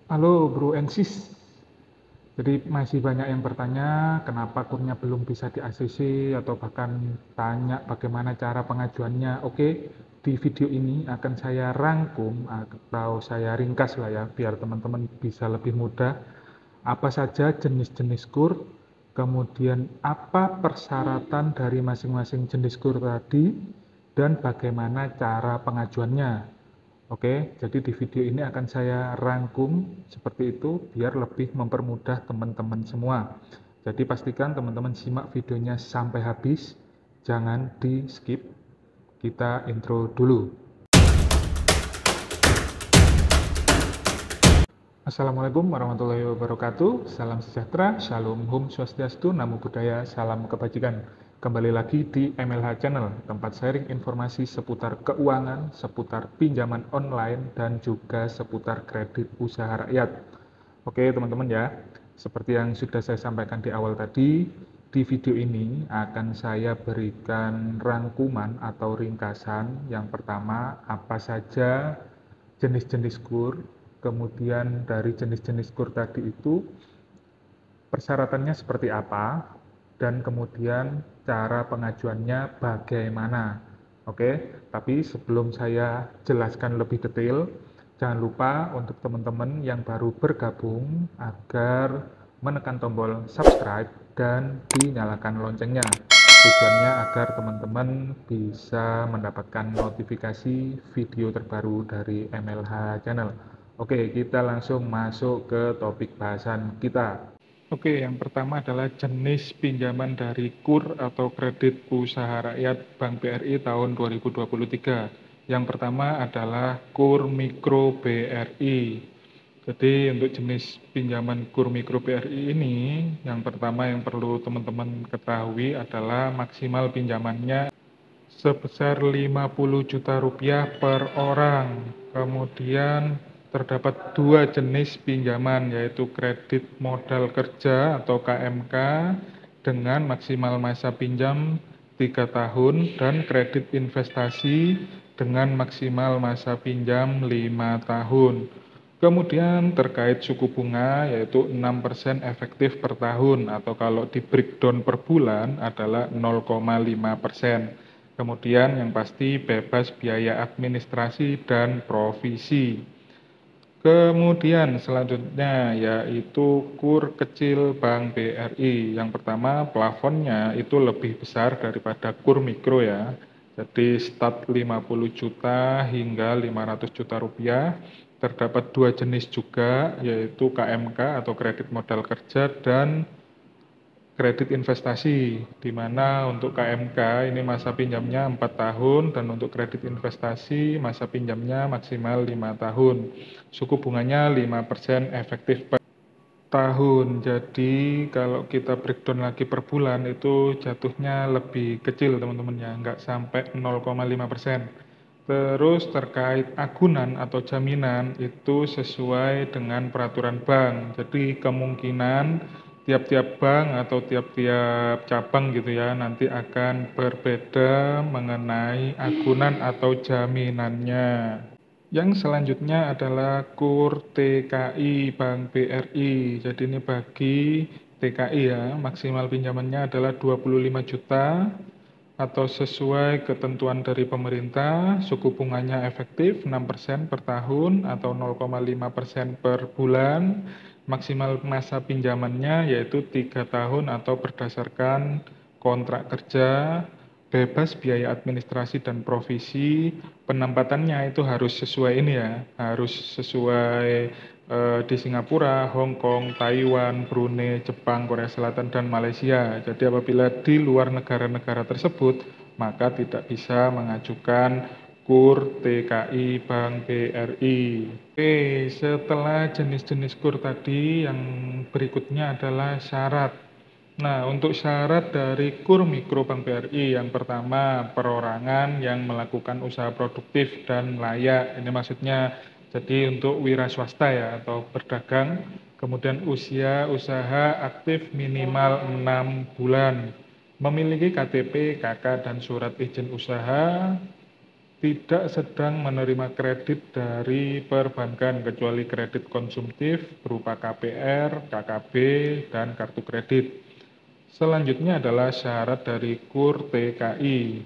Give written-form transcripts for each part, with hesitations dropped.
Halo Bro and Sis. Jadi masih banyak yang bertanya kenapa kurnya belum bisa di ACC atau bahkan tanya bagaimana cara pengajuannya. Oke, di video ini akan saya rangkum atau saya ringkas lah ya biar teman-teman bisa lebih mudah apa saja jenis-jenis kur, kemudian apa persyaratan dari masing-masing jenis kur tadi, dan bagaimana cara pengajuannya. Oke, jadi di video ini akan saya rangkum seperti itu biar lebih mempermudah teman-teman semua. Jadi pastikan teman-teman simak videonya sampai habis, jangan di skip. Kita intro dulu. Assalamualaikum warahmatullahi wabarakatuh. Salam sejahtera, shalom, hum swastiastu, namo buddhaya, salam kebajikan. Kembali lagi di MLH Channel, tempat sharing informasi seputar keuangan, seputar pinjaman online, dan juga seputar kredit usaha rakyat. Oke teman-teman ya, seperti yang sudah saya sampaikan di awal tadi, di video ini akan saya berikan rangkuman atau ringkasan. Yang pertama, apa saja jenis-jenis kur, kemudian dari jenis-jenis kur tadi itu persyaratannya seperti apa, dan kemudian cara pengajuannya bagaimana. Oke, tapi sebelum saya jelaskan lebih detail, jangan lupa untuk teman-teman yang baru bergabung agar menekan tombol subscribe dan dinyalakan loncengnya. Tujuannya agar teman-teman bisa mendapatkan notifikasi video terbaru dari MLH Channel. Oke, kita langsung masuk ke topik bahasan kita. Oke, yang pertama adalah jenis pinjaman dari KUR atau Kredit Usaha Rakyat Bank BRI tahun 2023. Yang pertama adalah KUR Mikro BRI. Jadi untuk jenis pinjaman KUR Mikro BRI ini, yang pertama yang perlu teman-teman ketahui adalah maksimal pinjamannya sebesar 50 juta rupiah per orang. Kemudian terdapat dua jenis pinjaman, yaitu kredit modal kerja atau KMK dengan maksimal masa pinjam 3 tahun dan kredit investasi dengan maksimal masa pinjam 5 tahun. Kemudian terkait suku bunga yaitu 6% efektif per tahun atau kalau di breakdown per bulan adalah 0,5%. Kemudian yang pasti bebas biaya administrasi dan provisi. Kemudian selanjutnya yaitu KUR kecil Bank BRI. Yang pertama plafonnya itu lebih besar daripada KUR mikro ya. Jadi start 50 juta hingga 500 juta rupiah. Terdapat dua jenis juga yaitu KMK atau kredit modal kerja dan kredit investasi, di mana untuk KMK ini masa pinjamnya 4 tahun dan untuk kredit investasi masa pinjamnya maksimal 5 tahun. Suku bunganya 5% efektif per tahun. Jadi kalau kita breakdown lagi per bulan itu jatuhnya lebih kecil teman-teman ya, nggak sampai 0,5%. Terus terkait agunan atau jaminan itu sesuai dengan peraturan bank. Jadi kemungkinan tiap-tiap bank atau tiap-tiap cabang gitu ya nanti akan berbeda mengenai agunan atau jaminannya. Yang selanjutnya adalah KUR TKI Bank BRI. Jadi ini bagi TKI ya, maksimal pinjamannya adalah 25 juta atau sesuai ketentuan dari pemerintah, suku bunganya efektif 6% per tahun atau 0,5% per bulan, maksimal masa pinjamannya yaitu 3 tahun atau berdasarkan kontrak kerja, bebas biaya administrasi dan provisi, penempatannya itu harus sesuai ini ya, harus sesuai di Singapura, Hong Kong, Taiwan, Brunei, Jepang, Korea Selatan, dan Malaysia. Jadi apabila di luar negara-negara tersebut, maka tidak bisa mengajukan KUR TKI Bank BRI. Oke, setelah jenis-jenis KUR tadi, yang berikutnya adalah syarat. Nah, untuk syarat dari KUR Mikro Bank BRI, yang pertama perorangan yang melakukan usaha produktif dan layak. Ini maksudnya jadi untuk wira swasta ya atau berdagang. Kemudian usia usaha aktif minimal 6 bulan. Memiliki KTP, KK, dan surat izin usaha. tidak sedang menerima kredit dari perbankan kecuali kredit konsumtif berupa KPR, KKB, dan kartu kredit. Selanjutnya adalah syarat dari KUR TKI,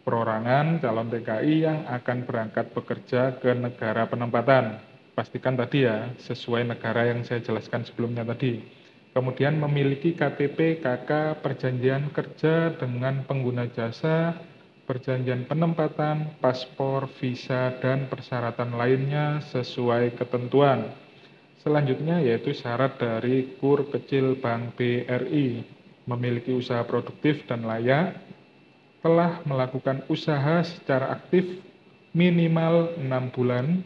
perorangan calon TKI yang akan berangkat bekerja ke negara penempatan. Pastikan tadi ya, sesuai negara yang saya jelaskan sebelumnya tadi. Kemudian memiliki KTP, KK, perjanjian kerja dengan pengguna jasa, perjanjian penempatan, paspor, visa, dan persyaratan lainnya sesuai ketentuan. Selanjutnya yaitu syarat dari KUR kecil Bank BRI, memiliki usaha produktif dan layak, telah melakukan usaha secara aktif minimal 6 bulan,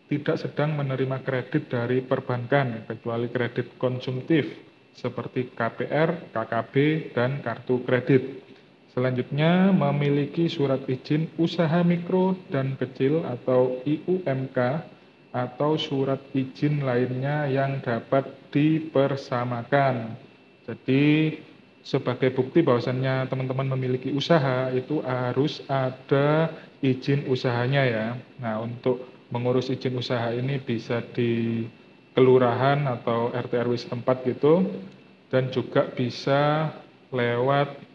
tidak sedang menerima kredit dari perbankan kecuali kredit konsumtif seperti KPR, KKB, dan kartu kredit. Selanjutnya memiliki surat izin usaha mikro dan kecil atau IUMK atau surat izin lainnya yang dapat dipersamakan. Jadi sebagai bukti bahwasannya teman-teman memiliki usaha itu harus ada izin usahanya ya. Nah, untuk mengurus izin usaha ini bisa di kelurahan atau RT RW setempat gitu, dan juga bisa lewat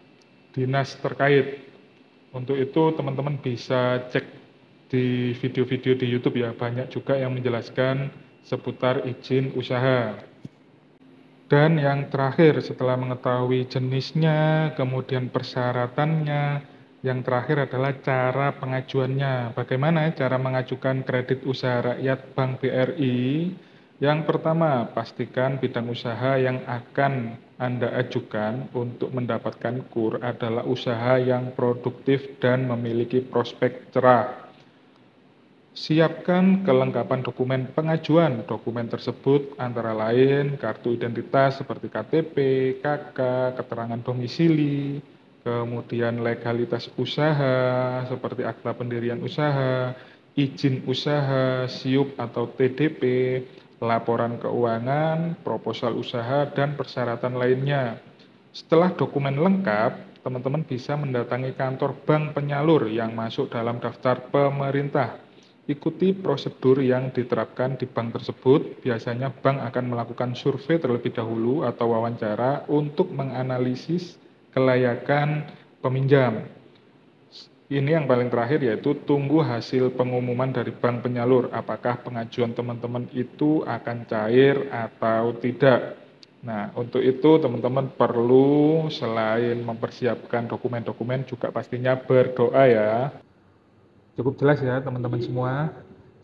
dinas terkait. Untuk itu teman-teman bisa cek di video-video di YouTube ya, banyak juga yang menjelaskan seputar izin usaha. Dan yang terakhir, setelah mengetahui jenisnya, kemudian persyaratannya, yang terakhir adalah cara pengajuannya. Bagaimana cara mengajukan kredit usaha rakyat Bank BRI? Yang pertama, pastikan bidang usaha yang akan Anda ajukan untuk mendapatkan KUR adalah usaha yang produktif dan memiliki prospek cerah. Siapkan kelengkapan dokumen pengajuan. Dokumen tersebut antara lain kartu identitas seperti KTP, KK, keterangan domisili, kemudian legalitas usaha seperti akta pendirian usaha, izin usaha, SIUP atau TDP, laporan keuangan, proposal usaha, dan persyaratan lainnya. Setelah dokumen lengkap, teman-teman bisa mendatangi kantor bank penyalur yang masuk dalam daftar pemerintah. Ikuti prosedur yang diterapkan di bank tersebut. Biasanya bank akan melakukan survei terlebih dahulu atau wawancara untuk menganalisis kelayakan peminjam. Ini yang paling terakhir yaitu tunggu hasil pengumuman dari bank penyalur. Apakah pengajuan teman-teman itu akan cair atau tidak. Nah, untuk itu teman-teman perlu selain mempersiapkan dokumen-dokumen juga pastinya berdoa ya. Cukup jelas ya teman-teman semua.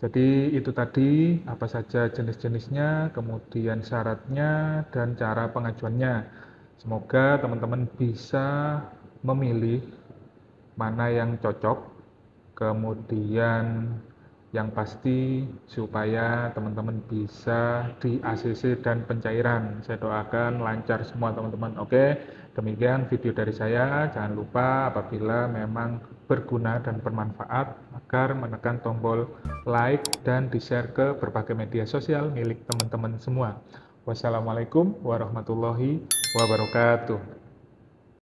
Jadi itu tadi apa saja jenis-jenisnya, kemudian syaratnya, dan cara pengajuannya. Semoga teman-teman bisa memilih mana yang cocok, kemudian yang pasti supaya teman-teman bisa di ACC dan pencairan. Saya doakan lancar semua teman-teman. Oke, demikian video dari saya. Jangan lupa apabila memang berguna dan bermanfaat agar menekan tombol like dan di-share ke berbagai media sosial milik teman-teman semua. Wassalamualaikum warahmatullahi wabarakatuh.